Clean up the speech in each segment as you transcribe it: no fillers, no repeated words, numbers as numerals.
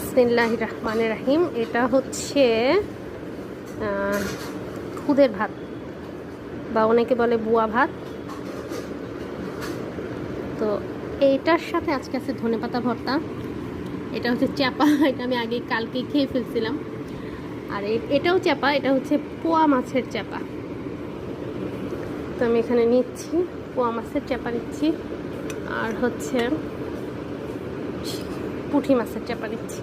বিসমিল্লাহির রহমানির রহিম। এটা হচ্ছে খুদের ভাত বা অনেকে বলে বুয়া ভাত। তো এইটার সাথে আজকে আছে ধনেপাতা ভর্তা। এটা হচ্ছে চাপা, এটা আমি আগে কালকে খেয়ে ফেলছিলাম। আর এটাও চাপা, এটা হচ্ছে পোয়া মাছের চাপা। তো আমি এখানে নিচ্ছি পোয়া মাছের চাপা নিচ্ছি, আর হচ্ছে পুঁটি মাছের চাপা নিচ্ছি,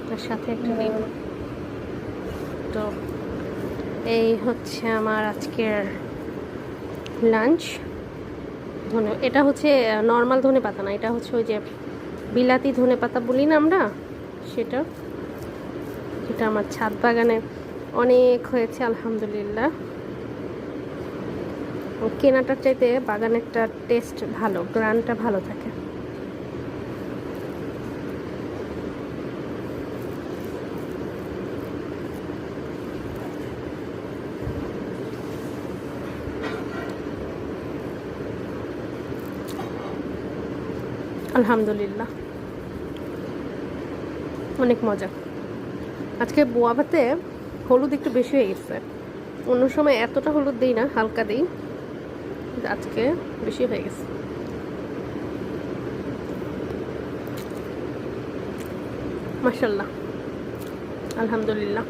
তার সাথে একটা লেবু। তো এই হচ্ছে আমার আজকের লাঞ্চ। এটা হচ্ছে নর্মাল ধনে পাতা না, এটা হচ্ছে ওই যে বিলাতি ধনে পাতা বলি না আমরা, সেটা আমার ছাদ বাগানে অনেক হয়েছে আলহামদুলিল্লাহ। কেনাটার চাইতে বাগানেরটা টেস্ট ভালো, গ্রানটা ভালো থাকে। আলহামদুলিল্লাহ অনেক মজা। আজকে বোয়া ভাতে হলুদ একটু বেশি হয়ে গেছে, অন্য সময় এতটা হলুদ দিই না, হালকা দিই, আজকে বেশি হয়ে গেছে। মাশাআল্লাহ আলহামদুলিল্লাহ।